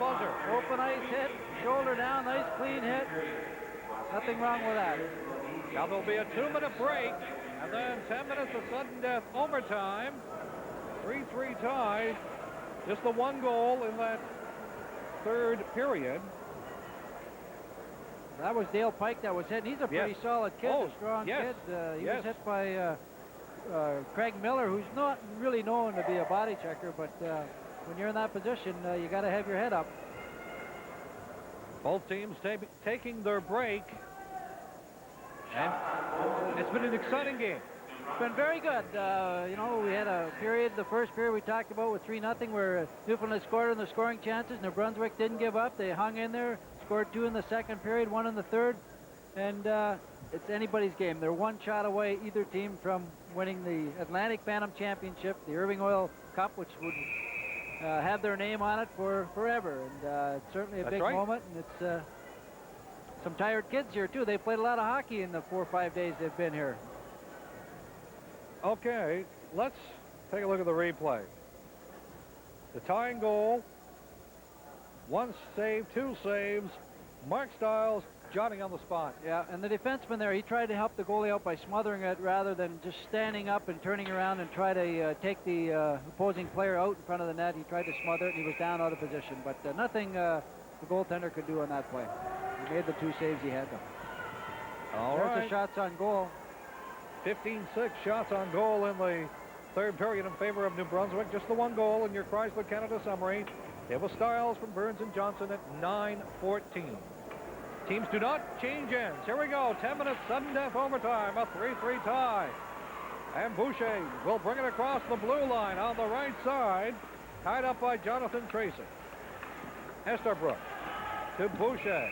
buzzer. Open ice hit, shoulder down, nice clean hit. Nothing wrong with that. Now there'll be a 2-minute break, and then 10 minutes of sudden death overtime. 3-3 tie. Just the one goal in that third period. That was Dale Pike that was hit. He's a pretty solid kid, a strong kid. He was hit by Craig Miller, who's not really known to be a body checker, but when you're in that position, you got to have your head up. Both teams taking their break. And it's been an exciting game. It's been very good. You know, we had a period, the first period we talked about with 3-0, where Newfoundland scored on the scoring chances. New Brunswick didn't give up. They hung in there, scored 2 in the second period, 1 in the third. And it's anybody's game. They're one shot away, either team, from winning the Atlantic Bantam Championship, the Irving Oil Cup, which would have their name on it for forever. And it's certainly a big moment. And it's some tired kids here, too. They played a lot of hockey in the 4 or 5 days they've been here. Okay, let's take a look at the replay. The tying goal, 1 save, 2 saves. Mark Stiles Johnny on the spot. Yeah, and the defenseman there, he tried to help the goalie out by smothering it rather than just standing up and turning around and try to take the opposing player out in front of the net. He tried to smother it, and he was down out of position. But nothing the goaltender could do on that play. He made the 2 saves he had, though. All There's right. the shots on goal. 15-6 shots on goal in the third period in favor of New Brunswick. Just the 1 goal in your Chrysler Canada summary. It was Stiles from Burns and Johnson at 9:14. Teams do not change ends. Here we go. 10 minutes, sudden death overtime. A 3-3 tie. And Boucher will bring it across the blue line on the right side. Tied up by Jonathan Tracey. Estabrook to Boucher.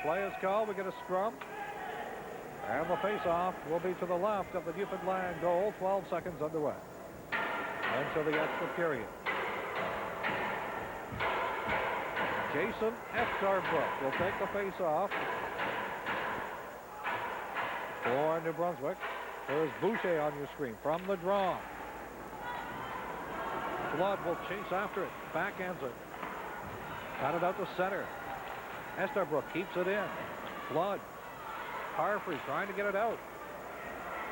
Play is called. We get a scrum. And the face-off will be to the left of the Newfoundland goal. 12 seconds underway. Into the extra period. Jason Estabrook will take the face-off for New Brunswick. There's Boucher on your screen from the draw. Flood will chase after it. Backhands it. Got it out to center. Estabrook keeps it in. Flood. Parfrey trying to get it out,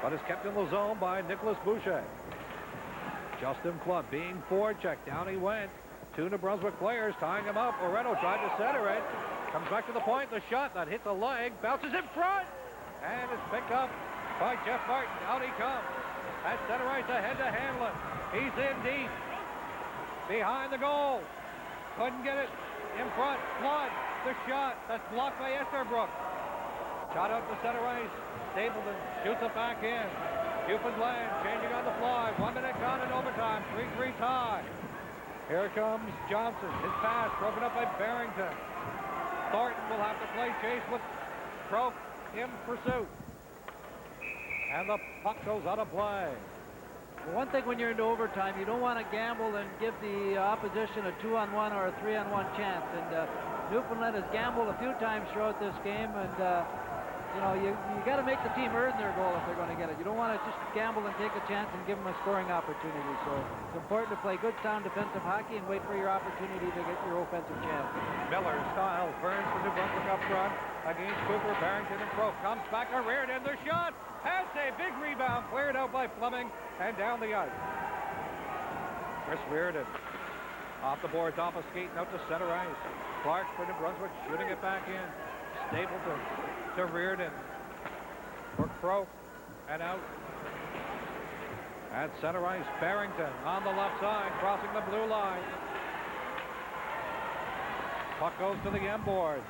but is kept in the zone by Nicholas Boucher. Justin Flood being forechecked. Down he went. 2 New Brunswick players tying him up. Loretto tried to center it. Comes back to the point. The shot that hits the leg. Bounces in front. And is picked up by Jeff Martin. Out he comes. At center ice ahead to Hanlon. He's in deep. Behind the goal. Couldn't get it. In front. Flood. The shot. That's blocked by Estabrook. Shot out to center ice. Stapleton shoots it back in. Newfoundland changing on the fly. 1 minute gone in overtime. 3-3 tie. Here comes Johnson. His pass broken up by Barrington. Thornton will have to play chase with Croke in pursuit. And the puck goes out of play. Well, one thing when you're into overtime, you don't want to gamble and give the opposition a 2-on-1 or a 3-on-1 chance. And Newfoundland has gambled a few times throughout this game, and you know, you got to make the team earn their goal if they're going to get it. You don't want to just gamble and take a chance and give them a scoring opportunity. So it's important to play good, sound defensive hockey and wait for your opportunity to get your offensive chance. Miller, Stiles, Burns for New Brunswick up front against Cooper, Barrington, and Croke. Comes back to Reardon. The shot has a big rebound, cleared out by Fleming, and down the ice. Chris Reardon off the boards, off a skate, out to center ice. Clark for New Brunswick shooting it back in. Stapleton to Reardon for Croke and out. At center ice, Barrington on the left side, crossing the blue line. Puck goes to the end boards.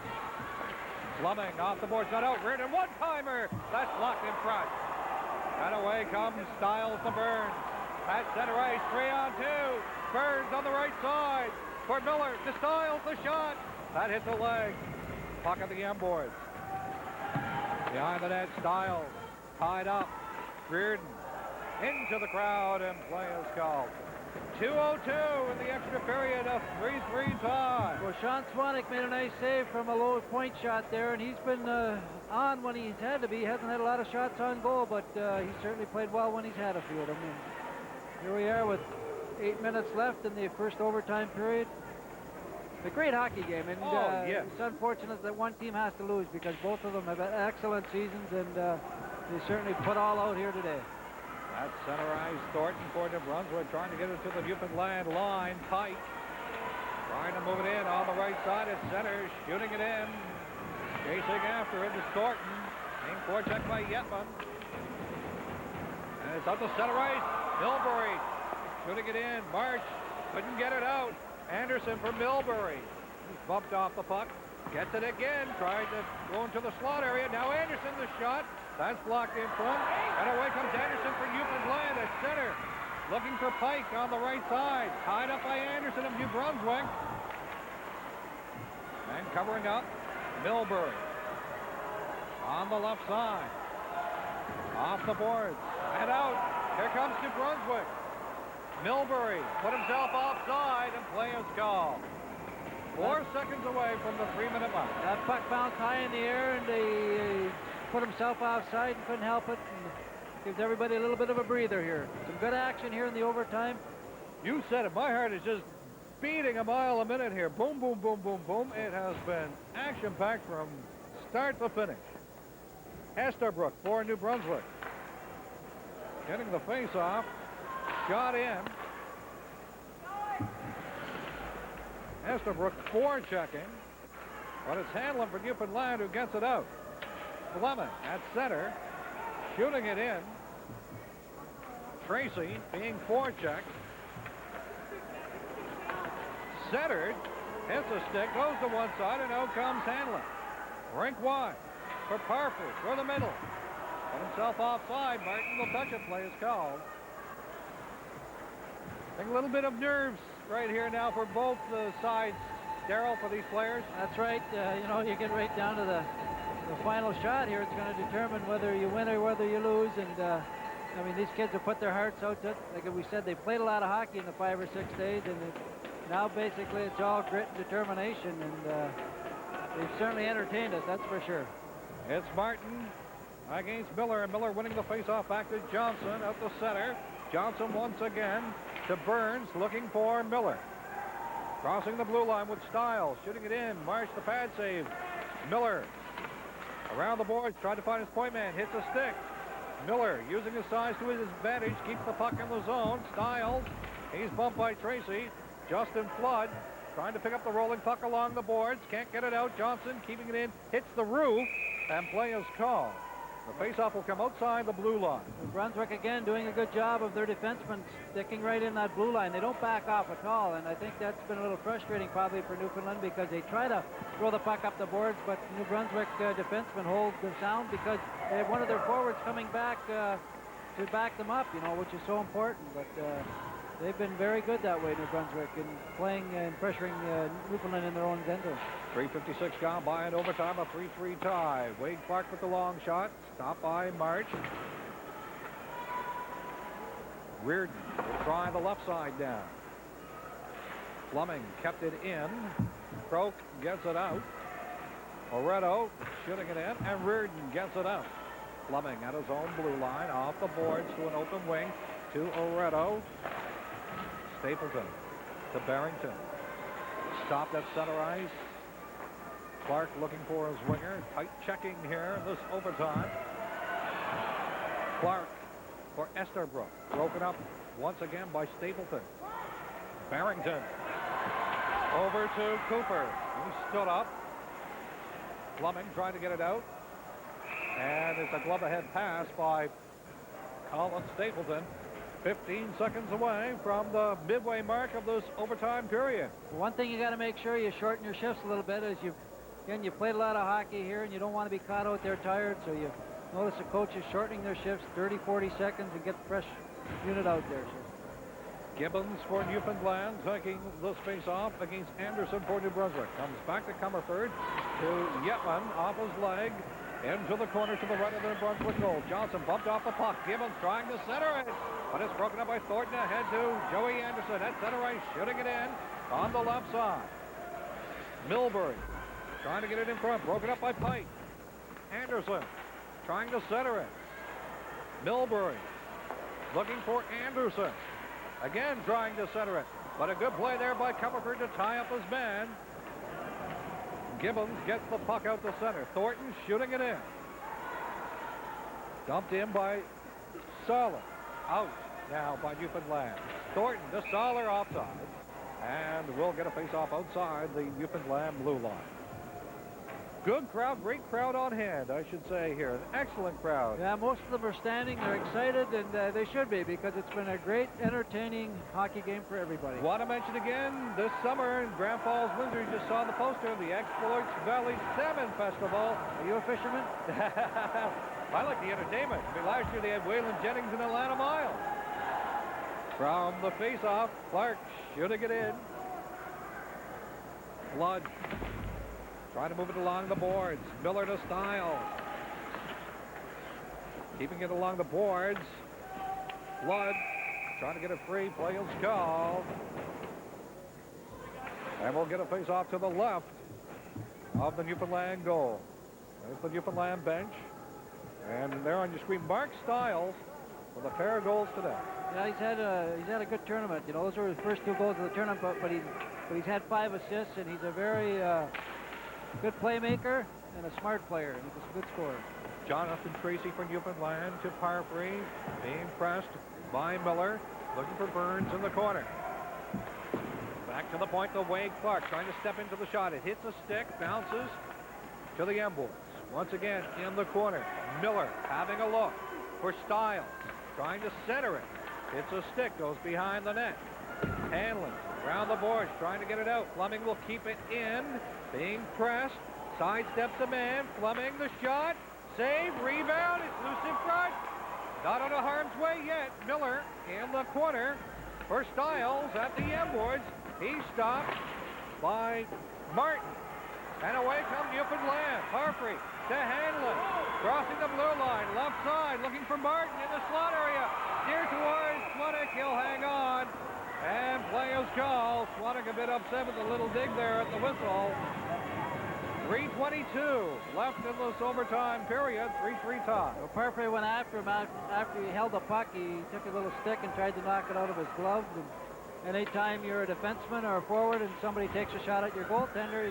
Fleming off the boards, not out. Reardon, one-timer. That's blocked in front. And away comes Stiles to Burns. At center ice, 3-on-2. Burns on the right side for Miller. To Stiles, the shot. That hit the leg. Puck at the end boards. Behind the net, Stiles tied up. Reardon into the crowd, and play is called. 2:02 in the extra period, a 3-3 tie. Well, Sean Swanwick made a nice save from a low point shot there, and he's been on when he's had to be. He hasn't had a lot of shots on goal, but he's certainly played well when he's had a few of them. And here we are with 8 minutes left in the first overtime period. a great hockey game, and yes. it's unfortunate that one team has to lose because both of them have had excellent seasons, and they certainly put all out here today. That's center ice. Thornton for New Brunswick trying to get it to the Newfoundland line. Pike trying to move it in on the right side at center, shooting it in. Chasing after it is Thornton. Being forechecked by Yetman. And it's up to center ice. Milbury shooting it in. Marche couldn't get it out. Anderson for Milbury. He's bumped off the puck. Gets it again. Tried to go into the slot area. Now Anderson the shot. That's blocked in front. And away comes Anderson for Newfoundland at center. Looking for Pike on the right side. Tied up by Anderson of New Brunswick. And covering up, Milbury. On the left side. Off the boards. And out. Here comes New Brunswick. Milbury put himself offside and play is called. 4 seconds away from the 3-minute mark. That puck bounced high in the air, and he put himself offside and couldn't help it. And gives everybody a little bit of a breather here. Some good action here in the overtime. You said it. My heart is just beating a mile a minute here. Boom, boom, boom, boom, boom. It has been action-packed from start to finish. Estabrook for New Brunswick. Getting the face-off. Shot in. Estabrook forechecking. But it's Hanlon for Newfoundland who gets it out. Fleming at center. Shooting it in. Tracey being forechecked. Centered. Hits a stick. Goes to one side and out comes Hanlon. Rink wide for Parfrey for the middle. Put himself offside. Martin will touch it. Play is called. I think a little bit of nerves right here now for both sides, Darryl, for these players. That's right. You know, you get right down to the final shot here. It's going to determine whether you win or whether you lose. And I mean, these kids have put their hearts out to it. Like we said, they played a lot of hockey in the 5 or 6 days, and now basically it's all grit and determination. And they've certainly entertained us, that's for sure. It's Martin against Miller, and Miller winning the faceoff back to Johnson out the center. Johnson once again to Burns, looking for Miller. Crossing the blue line with Stiles, shooting it in. Marche the pad save. Miller around the boards, tried to find his point man, hits a stick. Miller using his size to his advantage, keeps the puck in the zone. Stiles, he's bumped by Tracey. Justin Flood trying to pick up the rolling puck along the boards, can't get it out. Johnson keeping it in, hits the roof, and play is called. The faceoff will come outside the blue line. New Brunswick again doing a good job of their defensemen sticking right in that blue line. They don't back off at all, and I think that's been a little frustrating probably for Newfoundland because they try to throw the puck up the boards, but New Brunswick defensemen hold the sound because they have one of their forwards coming back to back them up, you know, which is so important. But they've been very good that way, New Brunswick, in playing and pressuring Newfoundland in their own end. 3:56 gone by in overtime, a 3-3 tie. Wade Clark with the long shot, stopped by Marche. Reardon will try the left side down. Fleming kept it in. Croke gets it out. Oretto shooting it in, and Reardon gets it out. Fleming at his own blue line, off the boards to an open wing to Oretto. Stapleton to Barrington. Stopped at center ice. Clark looking for his winger. Tight checking here in this overtime. Clark for Estabrook. Broken up once again by Stapleton. Barrington over to Cooper. He stood up. Fleming trying to get it out. And it's a glove ahead pass by Colin Stapleton. 15 seconds away from the midway mark of this overtime period. One thing you got to make sure you shorten your shifts a little bit is you played a lot of hockey here and you don't want to be caught out there tired, so you notice the coach is shortening their shifts 30-40 seconds and get the fresh unit out there. So. Gibbons for Newfoundland taking this face off against Anderson for New Brunswick. Comes back to Comerford to Yetman off his leg into the corner to the right of the New Brunswick goal. Johnson bumped off the puck. Gibbons trying to center it, but it's broken up by Thornton ahead to Joey Anderson at center ice, shooting it in on the left side. Milbury trying to get it in front, broken up by Pike. Anderson trying to center it. Milbury looking for Anderson. Again trying to center it, but a good play there by Comerford to tie up his man. Gibbons gets the puck out to center. Thornton shooting it in. Dumped in by Soller. Out now by Newfoundland. Thornton to Soller offside. And we'll get a face-off outside the Newfoundland blue line. Good crowd, great crowd on hand, I should say here. An excellent crowd. Yeah, most of them are standing. They're excited, and they should be, because it's been a great, entertaining hockey game for everybody. Want to mention again, this summer in Grand Falls, Windsor, you just saw the poster, the Exploits Valley Salmon Festival. Are you a fisherman? I like the entertainment. I mean, last year they had Waylon Jennings and Atlanta Miles. From the face-off, Clark shooting it in. Flood trying to move it along the boards. Miller to Stiles. Keeping it along the boards. Flood trying to get it free. Play is called. And we'll get a face-off to the left of the Newfoundland goal. There's the Newfoundland bench. And there on your screen, Mark Stiles with a pair of goals today. Yeah, he's had a good tournament. You know, those were his first 2 goals of the tournament, but he's had 5 assists, and he's a very good playmaker and a smart player. He's a good scorer. Jonathan Tracey from Newfoundland to Parfrey, being pressed by Miller, looking for Burns in the corner. Back to the point to Wade Clark, trying to step into the shot. It hits a stick, bounces to the M-boards. Once again in the corner. Miller having a look for Stiles, trying to center it. It's a stick, goes behind the net. Hanlon around the boards, trying to get it out. Fleming will keep it in, being pressed. Sidesteps a man. Fleming the shot. Save, rebound. It's loose in front. Not out of harm's way yet. Miller in the corner for Stiles at the end boards. He's stopped by Martin. And away comes Newfoundland. Parfrey to Hanlon. Crossing the blue line. Left side. Looking for Martin in the slot area. Near towards Swanwick. He'll hang on. And play is called. Swanwick a bit upset with a little dig there at the whistle. 3:22 left in this overtime period. 3-3 tie. Well, Parfrey went after him after he held the puck. He took a little stick and tried to knock it out of his glove. And anytime you're a defenseman or a forward and somebody takes a shot at your goaltender,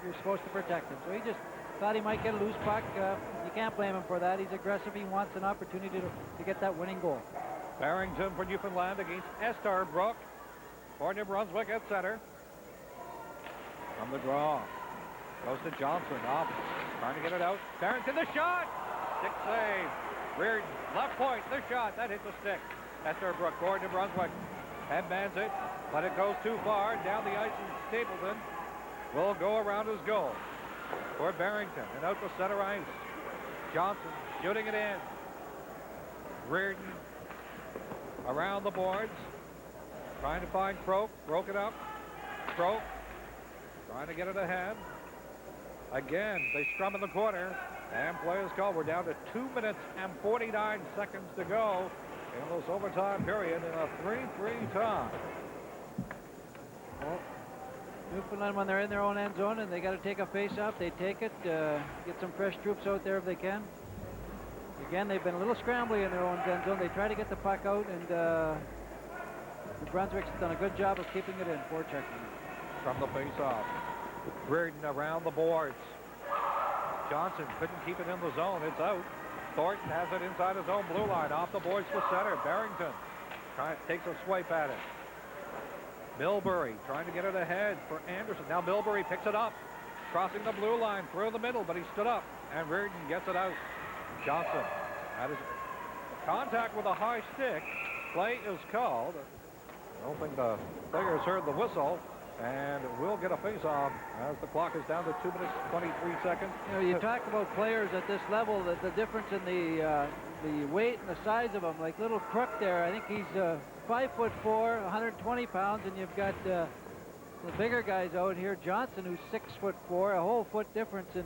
you're supposed to protect him. So he just thought he might get a loose puck. You can't blame him for that. He's aggressive. He wants an opportunity to get that winning goal. Barrington for Newfoundland against Estarbrook for New Brunswick at center. From the draw. Goes to Johnson. Off. Trying to get it out. Barrington the shot. Stick save. Reardon. Left point. The shot. That hits the stick. Estarbrook for New Brunswick. Headbands it. But it goes too far. Down the ice, and Stapleton will go around his goal for Barrington. And out to center ice. Johnson shooting it in. Reardon around the boards. Trying to find Croke. Broke it up. Croke trying to get it ahead. Again, they scrum in the corner. And play is called. We're down to 2 minutes and 49 seconds to go in this overtime period in a 3-3 tie. Well, Newfoundland, when they're in their own end zone and they got to take a face-off, they take it. Get some fresh troops out there if they can. Again, they've been a little scrambly in their own end zone. They try to get the puck out, and New Brunswick's done a good job of keeping it in, forechecking it. From the face-off. Reardon around the boards. Johnson couldn't keep it in the zone. It's out. Thornton has it inside his own blue line. Off the boards to center. Barrington takes a swipe at it. Milbury trying to get it ahead for Anderson. Now Milbury picks it up. Crossing the blue line through the middle, but he stood up. And Reardon gets it out. Johnson had his contact with a high stick. Play is called. I don't think the players heard the whistle. And we'll get a face-off as the clock is down to 2 minutes, 23 seconds. You know, you talk about players at this level, the difference in the weight and the size of them. Like little Crook there, I think he's 5'4", 120 pounds, and you've got the bigger guys out here. Johnson, who's 6'4", a whole foot difference in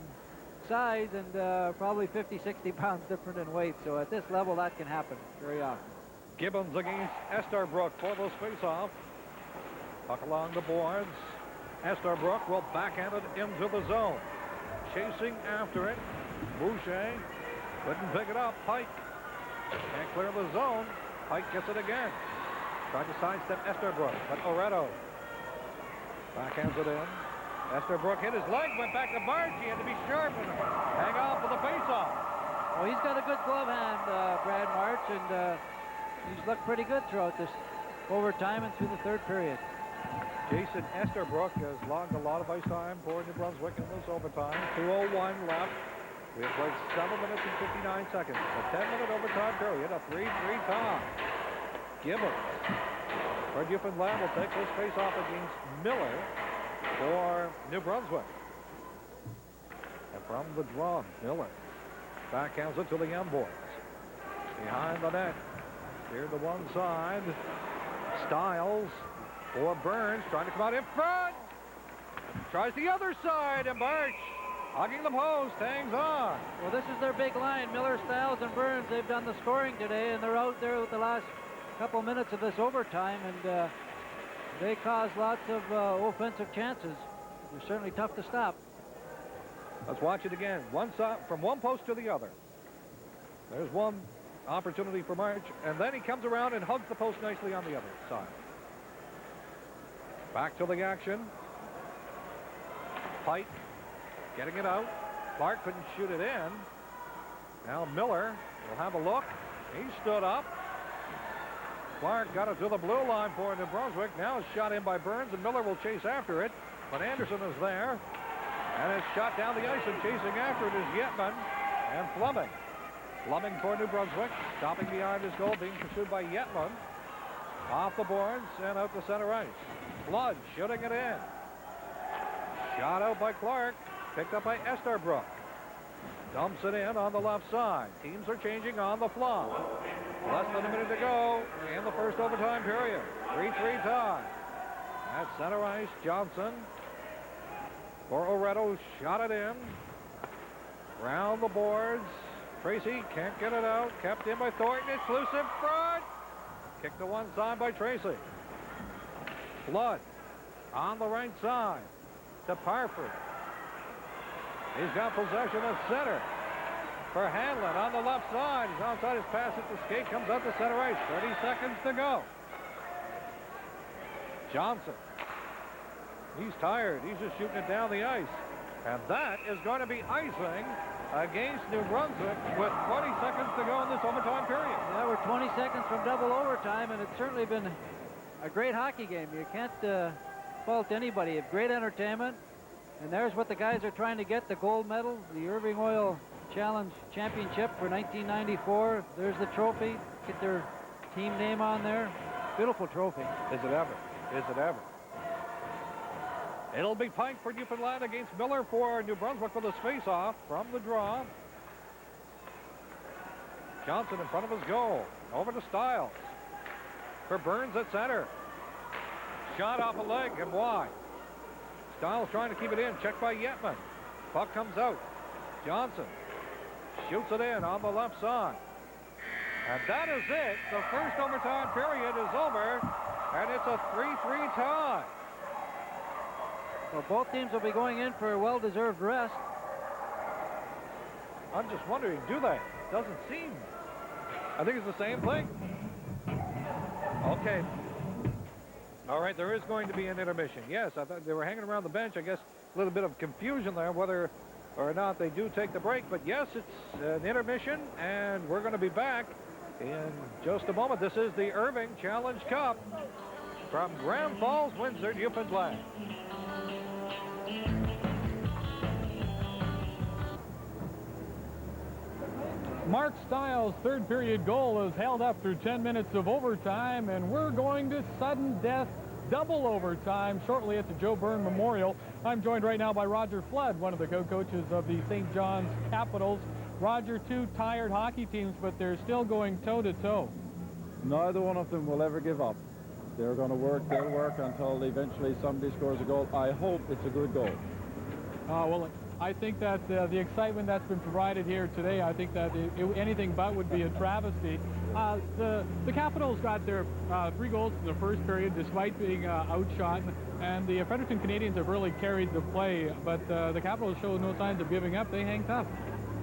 size, and probably 50, 60 pounds different in weight. So at this level, that can happen very often. Gibbons against Estarbrook for this face-off. Puck along the boards. Estarbrook will backhand it into the zone. Chasing after it. Boucher couldn't pick it up. Pike can't clear the zone. Pike gets it again. Tried to sidestep Estarbrook, but Loretto backhands it in. Estabrook hit his leg, went back to Marche. He had to be sharp and hang on for the face-off. Well, he's got a good glove hand, Brad Marche, and he's looked pretty good throughout this overtime and through the third period. Jason Estabrook has logged a lot of ice time for New Brunswick in this overtime. 2:01 left. We have played 7 minutes and 59 seconds. A 10-minute overtime period, a 3-3 tie. Gibbons for Newfoundland will take this face-off against Miller for New Brunswick. And from the draw, Miller backhands it to the M boys. Behind the net, here to one side. Stiles for Burns, trying to come out in front. Tries the other side, and Marche, hugging the post, hangs on. Well, this is their big line. Miller, Stiles, and Burns. They've done the scoring today, and they're out there with the last couple minutes of this overtime, and they caused lots of offensive chances. They're certainly tough to stop. Let's watch it again. One side, from one post to the other. There's one opportunity for Marche, and then he comes around and hugs the post nicely on the other side. Back to the action. Pike getting it out. Clark couldn't shoot it in. Now Miller will have a look. He stood up. Clark got it to the blue line for New Brunswick. Now it's shot in by Burns, and Miller will chase after it. But Anderson is there. And it's shot down the ice, and chasing after it is Yetman and Fleming. Fleming for New Brunswick, stopping behind his goal, being pursued by Yetman. Off the boards and out to center ice. Flood shooting it in. Shot out by Clark, picked up by Estabrook. Dumps it in on the left side. Teams are changing on the fly. Less than a minute to go in the first overtime period. 3-3 tie. At center ice, Johnson for Oretto, shot it in. Round the boards. Tracey can't get it out. Kept in by Thornton. It's loose in front. Kicked to one side by Tracey. Flood on the right side to Parfrey. He's got possession of center for Hanlon on the left side. He's outside his pass at the skate. Comes up to center ice. 30 seconds to go. Johnson. He's tired. He's just shooting it down the ice. And that is going to be icing against New Brunswick with 20 seconds to go in this overtime period. Yeah, we're 20 seconds from double overtime, and it's certainly been a great hockey game. You can't fault anybody. It's great entertainment. And there's what the guys are trying to get, the gold medal, the Irving Oil Challenge Championship for 1994. There's the trophy. Get their team name on there. Beautiful trophy. Is it ever? Is it ever? It'll be Pike for Newfoundland against Miller for New Brunswick with a face-off from the draw. Johnson in front of his goal. Over to Stiles. For Burns at center. Shot off a leg and wide. Stiles trying to keep it in. Checked by Yetman. Puck comes out. Johnson shoots it in on the left side. And that is it. The first overtime period is over. And it's a 3-3 tie. Well, both teams will be going in for a well-deserved rest. I'm just wondering, do they? Doesn't seem. I think it's the same thing. Okay. All right, there is going to be an intermission. Yes, I thought they were hanging around the bench. I guess a little bit of confusion there, whether or not they do take the break. But yes, it's an intermission, and we're going to be back in just a moment. This is the Irving Challenge Cup from Grand Falls, Windsor, Newfoundland. Mark Stiles' third period goal is held up through 10 minutes of overtime, and we're going to sudden death double overtime shortly at the Joe Byrne Memorial. I'm joined right now by Roger Flood, one of the co-coaches of the St. John's Capitals. Roger, two tired hockey teams, but they're still going toe-to-toe. Neither one of them will ever give up. They're going to work, they'll work until eventually somebody scores a goal. I hope it's a good goal. Well, I think that the excitement that's been provided here today, I think that anything but would be a travesty. The Capitals got their 3 goals in the first period despite being outshot, and the Fredericton Canadians have really carried the play, but the Capitals show no signs of giving up. They hang tough.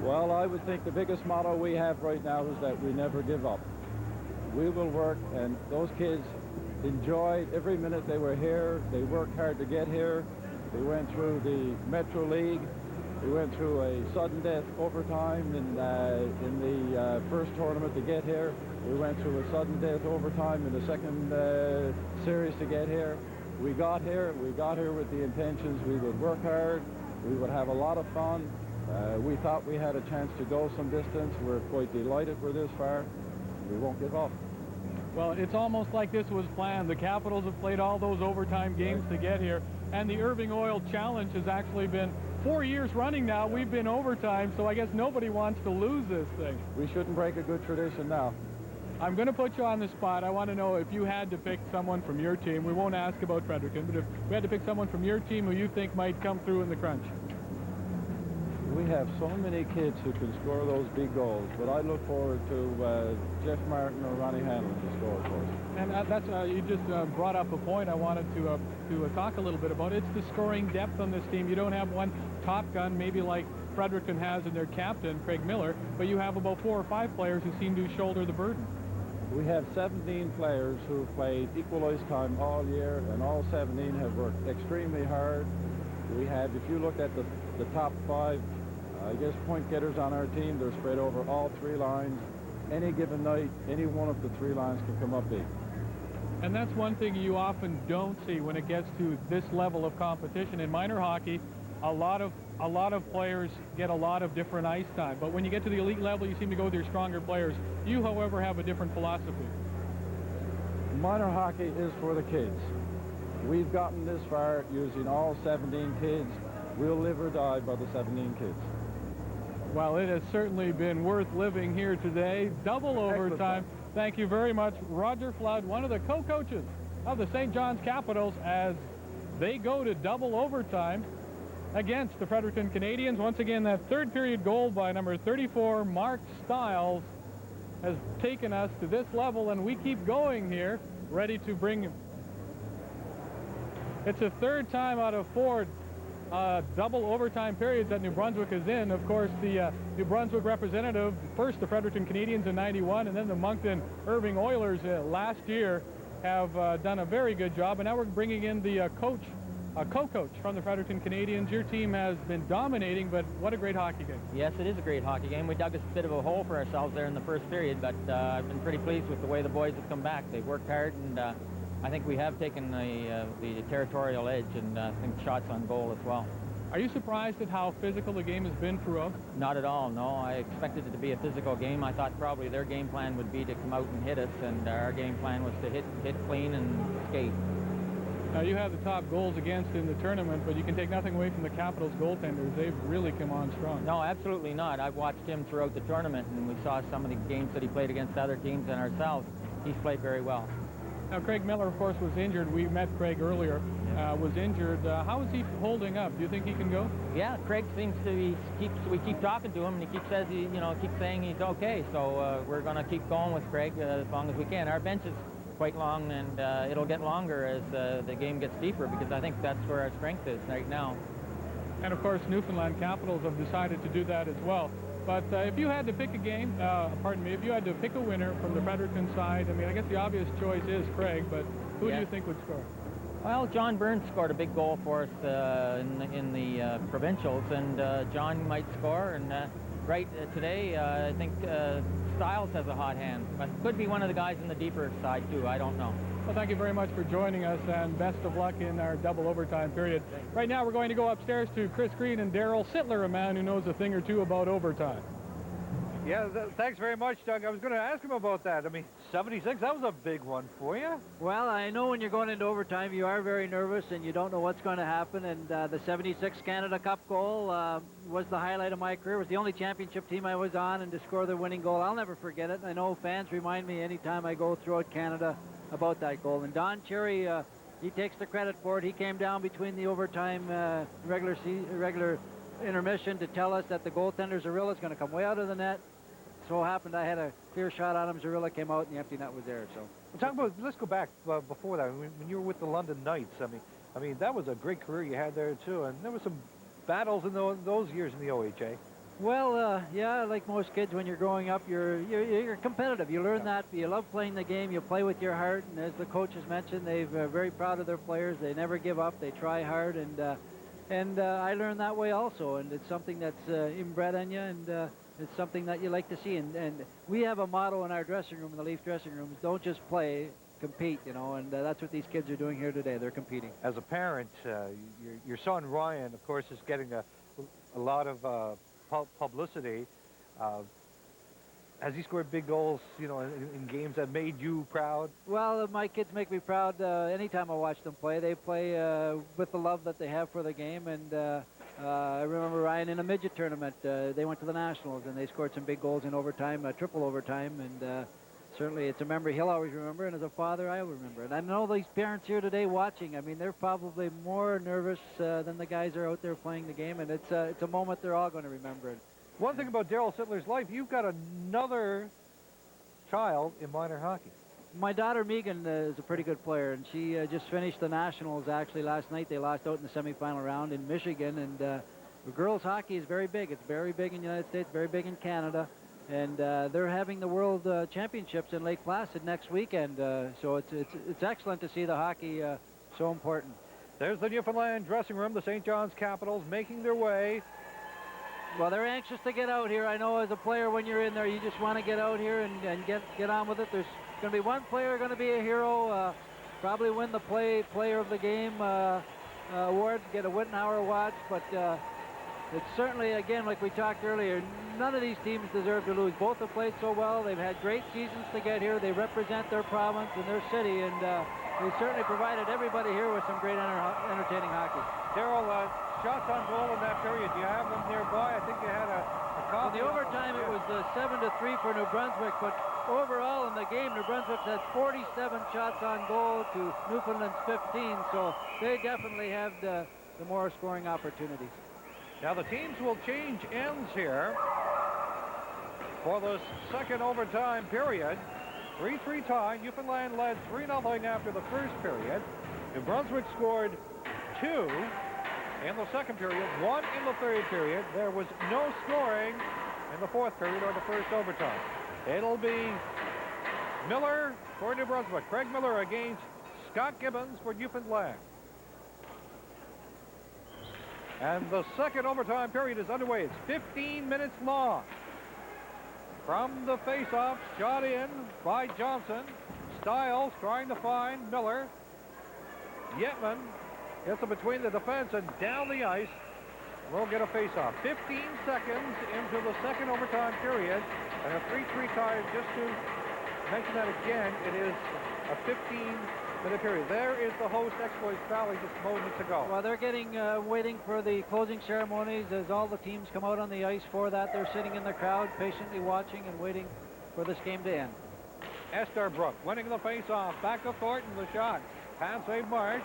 Well, I would think the biggest motto we have right now is that we never give up. We will work, and those kids enjoyed every minute they were here. They worked hard to get here. We went through the Metro League. We went through a sudden death overtime in the first tournament to get here. We went through a sudden death overtime in the second series to get here. We got here with the intentions we would work hard, we would have a lot of fun. We thought we had a chance to go some distance. We're quite delighted we're this far. We won't give up. Well, it's almost like this was planned. The Capitals have played all those overtime games to get here, and the Irving Oil Challenge has actually been 4 years running now. We've been overtime, so I guess nobody wants to lose this thing. We shouldn't break a good tradition now. I'm going to put you on the spot. I want to know if you had to pick someone from your team. We won't ask about Fredericton, but if we had to pick someone from your team who you think might come through in the crunch. We have so many kids who can score those big goals, but I look forward to Jeff Martin or Ronnie Hanlon to score for us. And that's you just brought up a point I wanted to talk a little bit about. It's the scoring depth on this team. You don't have one top gun, maybe like Fredericton has in their captain, Craig Miller, but you have about 4 or 5 players who seem to shoulder the burden. We have 17 players who played equal ice time all year, and all 17 have worked extremely hard. We have, if you look at the top 5, I guess, point getters on our team, they're spread over all 3 lines. Any given night, any one of the 3 lines can come up big. And that's one thing you often don't see when it gets to this level of competition. In minor hockey, a lot of players get a lot of different ice time. But when you get to the elite level, you seem to go with your stronger players. You, however, have a different philosophy. Minor hockey is for the kids. We've gotten this far using all 17 kids. We'll live or die by the 17 kids. Well, it has certainly been worth living here today. Double overtime. Thank you very much, Roger Flood, one of the co-coaches of the St. John's Capitals, as they go to double overtime against the Fredericton Canadians. Once again, that third period goal by number 34, Mark Stiles, has taken us to this level, and we keep going here, ready to bring... It's the third time out of 4 double overtime periods that New Brunswick is in. Of course, the New Brunswick representative, first the Fredericton Canadians in '91, and then the Moncton Irving Oilers last year, have done a very good job. And now we're bringing in the co-coach from the Fredericton Canadians. Your team has been dominating, but what a great hockey game. Yes, it is a great hockey game. We dug a bit of a hole for ourselves there in the first period, but I've been pretty pleased with the way the boys have come back. They've worked hard, and I think we have taken the territorial edge, and I think shots on goal as well. Are you surprised at how physical the game has been throughout? Not at all, no. I expected it to be a physical game. I thought probably their game plan would be to come out and hit us, and our game plan was to hit clean and skate. Now, you have the top goals against in the tournament, but you can take nothing away from the Capitals goaltenders. They've really come on strong. No, absolutely not. I've watched him throughout the tournament, and we saw some of the games that he played against other teams and ourselves. He's played very well. Now, Craig Miller, of course, was injured. We met Craig earlier. Was injured. How is he holding up? Do you think he can go? Yeah, Craig seems to be. We keep talking to him, and he keeps saying he's okay. So we're going to keep going with Craig as long as we can. Our bench is quite long, and it'll get longer as the game gets deeper, because I think that's where our strength is right now. And of course, Newfoundland Capitals have decided to do that as well. But if you had to pick a game, if you had to pick a winner from the Fredericton side, I mean, I guess the obvious choice is Craig, but who do you think would score? Well, John Burns scored a big goal for us in the provincials, and John might score. And today, I think Stiles has a hot hand, but could be one of the guys in the deeper side too. I don't know. Well, thank you very much for joining us, and best of luck in our double overtime period. Right now, we're going to go upstairs to Chris Green and Daryl Sittler, a man who knows a thing or two about overtime. Yeah, thanks very much, Doug. I was going to ask him about that. I mean, 76, that was a big one for you. Well, I know when you're going into overtime, you are very nervous and you don't know what's going to happen. And the 76 Canada Cup goal was the highlight of my career. It was the only championship team I was on, and to score the winning goal, I'll never forget it. I know fans remind me anytime I go throughout Canada about that goal. And Don Cherry, he takes the credit for it. He came down between the overtime regular intermission to tell us that the goaltender Zarilla is going to come way out of the net. So happened I had a clear shot on him. Zarilla came out and the empty net was there. So let's go back before that. When you were with the London Knights, I mean that was a great career you had there too, and there were some battles in those years in the OHA. Well, yeah, like most kids, when you're growing up, you're competitive. You learn that. You love playing the game. You play with your heart, and as the coaches mentioned, they're very proud of their players. They never give up. They try hard, and And I learned that way also, and it's something that's inbred in you, and it's something that you like to see. And we have a motto in our dressing room, in the Leaf dressing rooms: don't just play, compete, you know, and that's what these kids are doing here today. They're competing. As a parent, your son Ryan, of course, is getting a lot of publicity. Has he scored big goals, you know, in games that made you proud? Well, my kids make me proud anytime I watch them play. They play with the love that they have for the game, and I remember Ryan in a midget tournament. They went to the Nationals, and they scored some big goals in overtime, triple overtime, and certainly it's a memory he'll always remember, and as a father, I will remember. And I know these parents here today watching, I mean, they're probably more nervous than the guys are out there playing the game, and it's a moment they're all going to remember. One thing about Darryl Sittler's life, you've got another child in minor hockey. My daughter Megan is a pretty good player, and she just finished the Nationals actually last night. They lost out in the semifinal round in Michigan, and girls hockey is very big. It's very big in the United States, very big in Canada, and they're having the World Championships in Lake Placid next weekend. So it's excellent to see the hockey so important. There's the Newfoundland dressing room, the St. John's Capitals making their way. Well, they're anxious to get out here. I know as a player, when you're in there, you just want to get out here and get on with it. There's going to be one player going to be a hero, probably win the player of the game award, get a Wittenauer watch, but it's certainly, again, like we talked earlier, none of these teams deserve to lose. Both have played so well. They've had great seasons to get here. They represent their province and their city, and they certainly provided everybody here with some great entertaining hockey. Darryl, shots on goal in that period, do you have them nearby? I think you had a copy. In the overtime, it was 7-3 for New Brunswick, but overall in the game, New Brunswick had 47 shots on goal to Newfoundland's 15, so they definitely have the more scoring opportunities. Now the teams will change ends here for the second overtime period. 3-3 tie. Newfoundland led 3-0 after the first period. New Brunswick scored 2 in the second period, 1 in the third period. There was no scoring in the fourth period or the first overtime. It'll be Miller for New Brunswick. Craig Miller against Scott Gibbons for Newfoundland. And the second overtime period is underway. It's 15 minutes long. From the face-off, shot in by Johnson. Stiles trying to find Miller. Yetman gets it between the defense and down the ice. We'll get a face-off. 15 seconds into the second overtime period. And a 3-3 tie. Just to mention that again, it is a 15-minute period. There is the host, Exploits Valley, just moments ago. Well, they're waiting for the closing ceremonies as all the teams come out on the ice for that. They're sitting in the crowd, patiently watching and waiting for this game to end. Estabrook winning the face-off. Back to Thornton, the shot. Pass save Marche.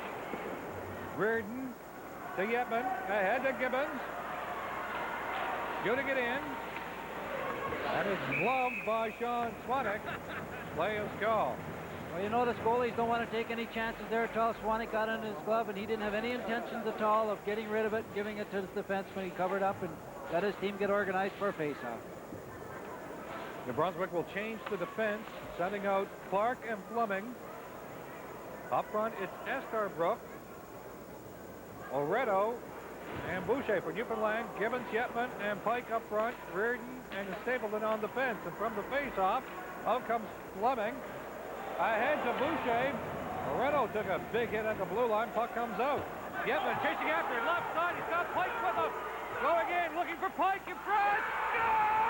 Reardon to Yetman. Ahead to Gibbons. Shooting it in. And it's gloved by Sean Swanwick. Play is called. Well, you notice goalies don't want to take any chances there at all. Swanwick got in his glove, and he didn't have any intentions at all of getting rid of it, giving it to his defenseman. He covered up and let his team get organized for a face-off. New Brunswick will change the defense, sending out Clark and Fleming. Up front, it's Estabrook, Oreto, and Boucher for Newfoundland. Gibbons, Yetman, and Pike up front. Reardon and Stapleton on defense. And from the face-off, out comes Fleming. Ahead to Boucher. Oreto took a big hit at the blue line. Puck comes out. Yetman chasing after it. Left side. He's got Pike with him. Going in, looking for Pike in front. Score!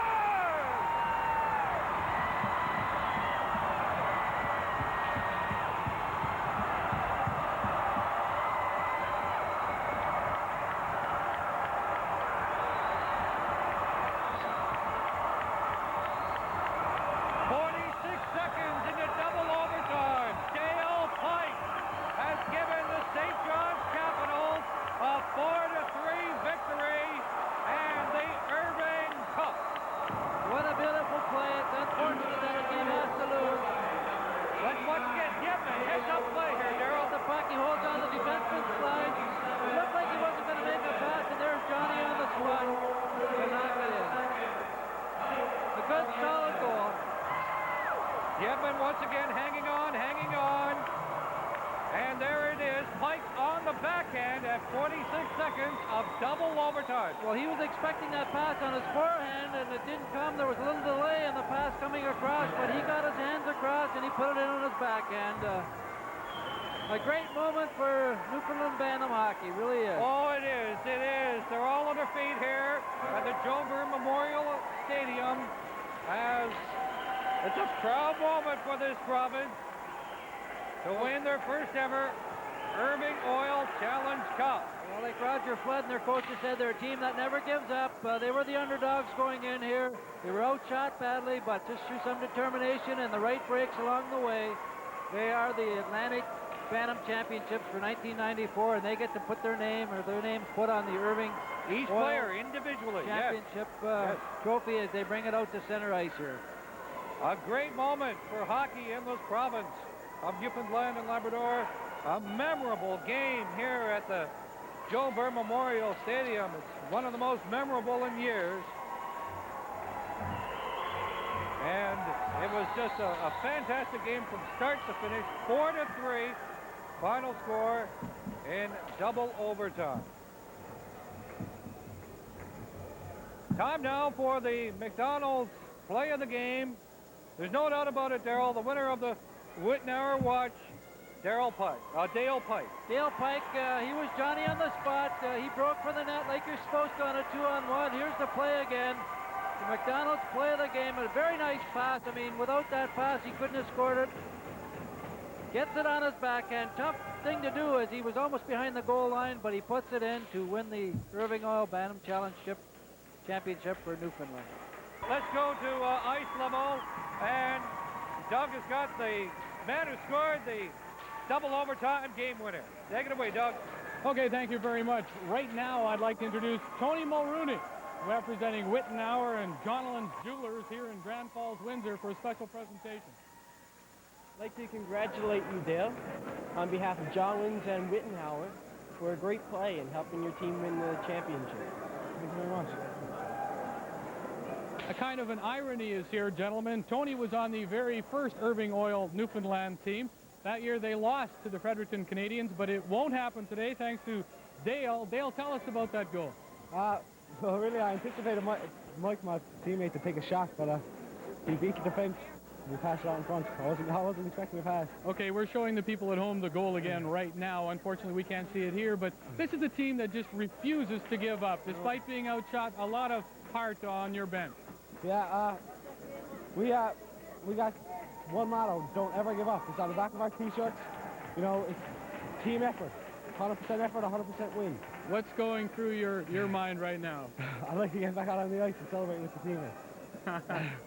Yetman once again hanging on. And there it is. Pike on the backhand at 46 seconds of double overtime. Well, he was expecting that pass on his forehand, and it didn't come. There was a little delay in the pass coming across, but he got his hands across, and he put it in on his backhand. A great moment for Newfoundland Bantam hockey, really is. Oh, it is. It is. They're all on their feet here at the Joe Byrne Memorial Stadium as it's a proud moment for this province to win their first ever Irving Oil Challenge Cup. Well, like Roger Flood and their coaches said, they're a team that never gives up. They were the underdogs going in here. They were outshot badly, but just through some determination and the right breaks along the way, they are the Atlantic Bantam Championships for 1994, and they get to put their name or their names put on the Irving each Oil player individually Championship yes. trophy as they bring it out to center ice here. A great moment for hockey in this province of Newfoundland and Labrador. A memorable game here at the Joe Byrne Memorial Stadium. It's one of the most memorable in years. And it was just a fantastic game from start to finish. 4-3 final score in double overtime. Time now for the McDonald's play of the game. There's no doubt about it, Darrell. The winner of the Whitnauer Watch, Dale Pike. Dale Pike, he was Johnny on the spot. He broke for the net like you're supposed to on a 2-on-1. Here's the play again. The McDonald's play of the game. A very nice pass. I mean, without that pass, he couldn't have scored it. Gets it on his backhand. Tough thing to do as he was almost behind the goal line, but he puts it in to win the Irving Oil Bantam Championship for Newfoundland. Let's go to ice level, and Doug has got the man who scored the double overtime game winner. Take it away, Doug. Okay, thank you very much. Right now, I'd like to introduce Tony Mulrooney, representing Whitnauer and Jonalyn's Jewelers here in Grand Falls, Windsor, for a special presentation. I'd like to congratulate you, Dale, on behalf of Jonalyn's and Whitnauer for a great play in helping your team win the championship. Thank you very much. A kind of an irony is here, gentlemen. Tony was on the very first Irving Oil Newfoundland team. That year they lost to the Fredericton Canadians, but it won't happen today thanks to Dale. Dale, tell us about that goal. Well, really, I anticipated Mike, my teammate, to take a shot, but he beat the defense. We passed it out in front. I wasn't expecting a pass. Okay, we're showing the people at home the goal again right now. Unfortunately, we can't see it here, but this is a team that just refuses to give up. Despite being outshot, a lot of heart on your bench. Yeah, we got one motto: don't ever give up. It's on the back of our t-shirts. You know, it's team effort. 100% effort, 100% win. What's going through your mind right now? I'd like to get back out on the ice and celebrate with the teammates.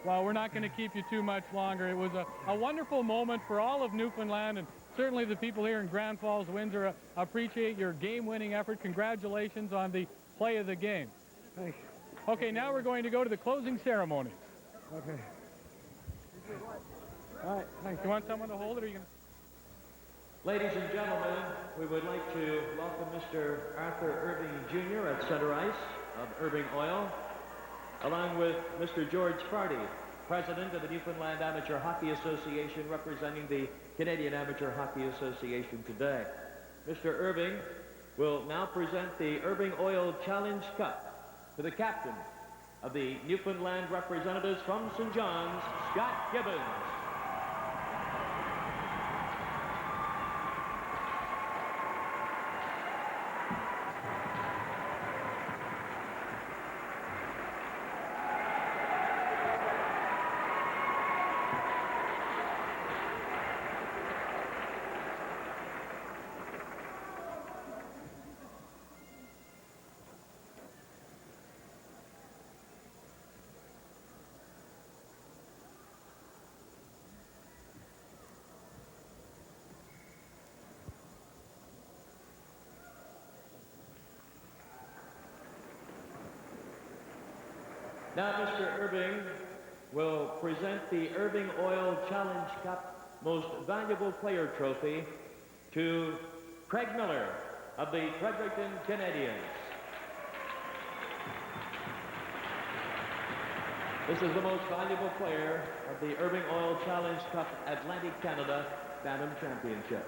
Well, we're not going to keep you too much longer. It was a wonderful moment for all of Newfoundland, and certainly the people here in Grand Falls, Windsor, appreciate your game-winning effort. Congratulations on the play of the game. Thanks. Okay, now we're going to go to the closing ceremonies. Okay. All right, thanks. You want someone to hold it, or are you going to... Ladies and gentlemen, we would like to welcome Mr. Arthur Irving Jr. at center ice of Irving Oil, along with Mr. George Fardy, President of the Newfoundland Amateur Hockey Association, representing the Canadian Amateur Hockey Association today. Mr. Irving will now present the Irving Oil Challenge Cup to the captain of the Newfoundland representatives from St. John's, Scott Gibbons. Now Mr. Irving will present the Irving Oil Challenge Cup Most Valuable Player Trophy to Craig Miller of the Fredericton Canadians. This is the most valuable player of the Irving Oil Challenge Cup Atlantic Canada Bantam Championship.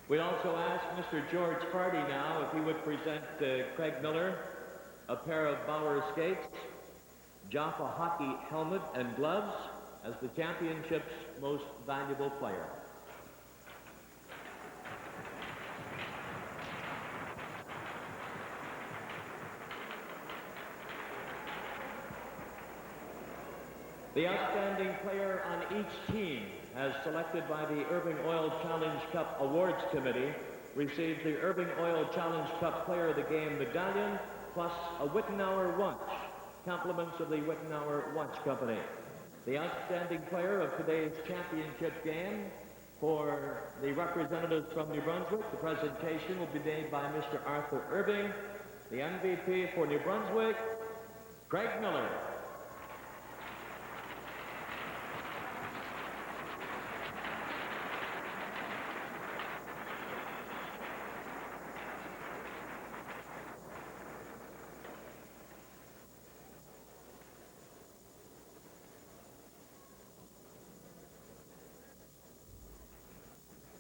We'd also ask Mr. George Fardy now if he would present Craig Miller a pair of Bauer skates, Jaffa hockey helmet and gloves as the championship's most valuable player. The outstanding player on each team, as selected by the Irving Oil Challenge Cup Awards Committee, received the Irving Oil Challenge Cup Player of the Game medallion, plus a Wittenauer watch, compliments of the Wittenauer Watch Company. The outstanding player of today's championship game for the representatives from New Brunswick, the presentation will be made by Mr. Arthur Irving. The MVP for New Brunswick, Craig Miller.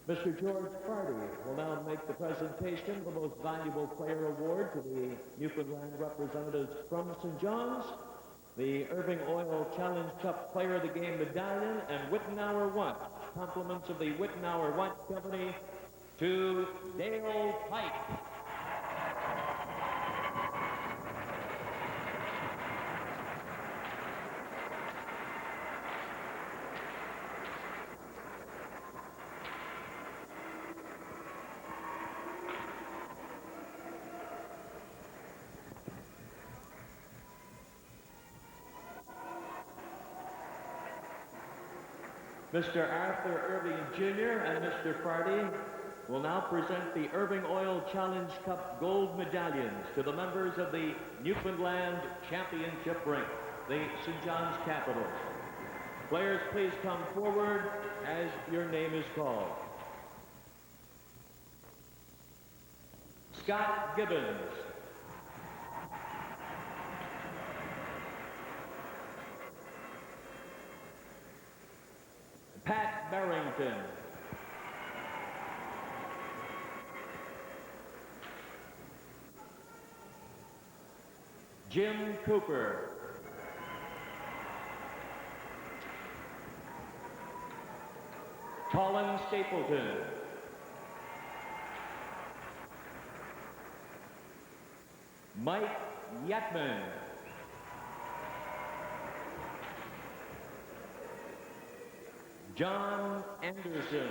Mr. George Fardy will now make the presentation of the Most Valuable Player Award to the Newfoundland representatives from St. John's, the Irving Oil Challenge Cup Player of the Game medallion, and Wittenauer watch. Compliments of the Wittenauer Watch Company to Dale Pike. Mr. Arthur Irving Jr. and Mr. Fardy will now present the Irving Oil Challenge Cup gold medallions to the members of the Newfoundland Championship rink, the St. John's Capitals. Players, please come forward as your name is called. Scott Gibbons. Pat Barrington. Jim Cooper. Colin Stapleton. Mike Yetman. John Anderson.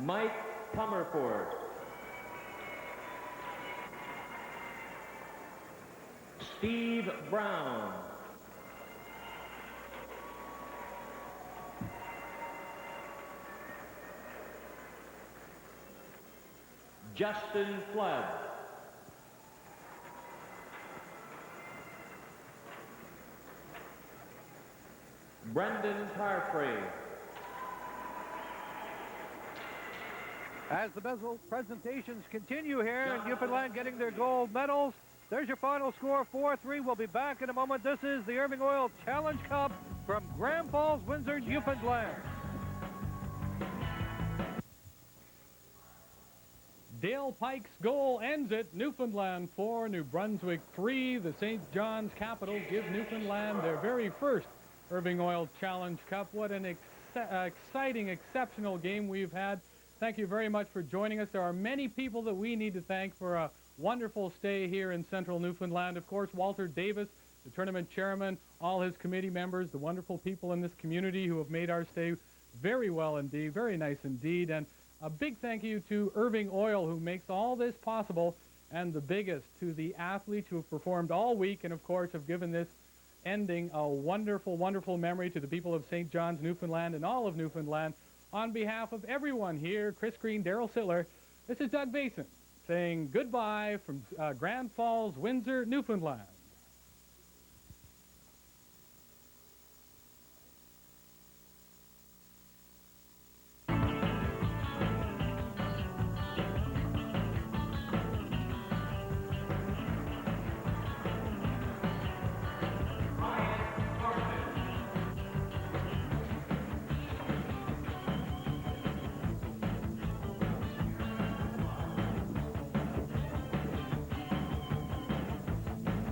Mike Comerford. Steve Browne. Justin Flood. Brendan Parfrey. As the medal presentations continue here, Newfoundland getting their gold medals. There's your final score, 4-3. We'll be back in a moment. This is the Irving Oil Challenge Cup from Grand Falls, Windsor, Newfoundland. Dale Pike's goal ends it. Newfoundland 4, New Brunswick 3. The St. John's Capitals give Newfoundland their very first Irving Oil Challenge Cup. What an exciting, exceptional game we've had. Thank you very much for joining us. There are many people that we need to thank for a wonderful stay here in central Newfoundland. Of course, Walter Davis, the tournament chairman, all his committee members, the wonderful people in this community who have made our stay very well indeed, very nice indeed. And a big thank you to Irving Oil, who makes all this possible, and the biggest to the athletes who have performed all week and, of course, have given this ending a wonderful, wonderful memory to the people of St. John's, Newfoundland, and all of Newfoundland. On behalf of everyone here, Chris Green, Daryl Sittler, this is Doug Basin saying goodbye from Grand Falls, Windsor, Newfoundland.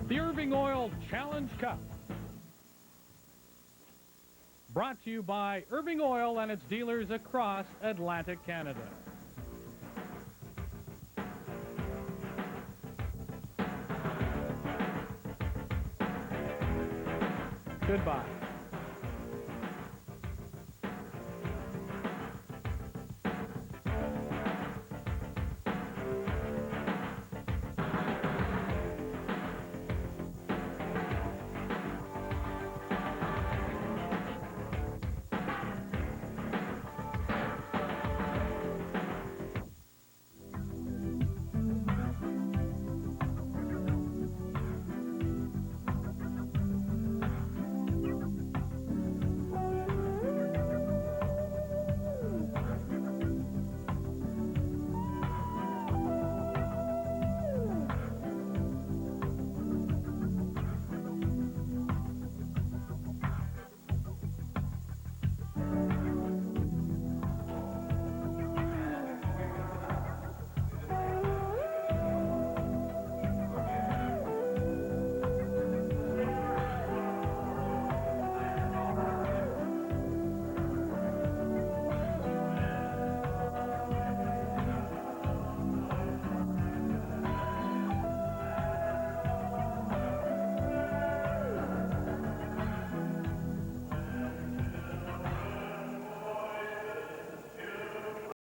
The Irving Oil Challenge Cup. Brought to you by Irving Oil and its dealers across Atlantic Canada. Goodbye.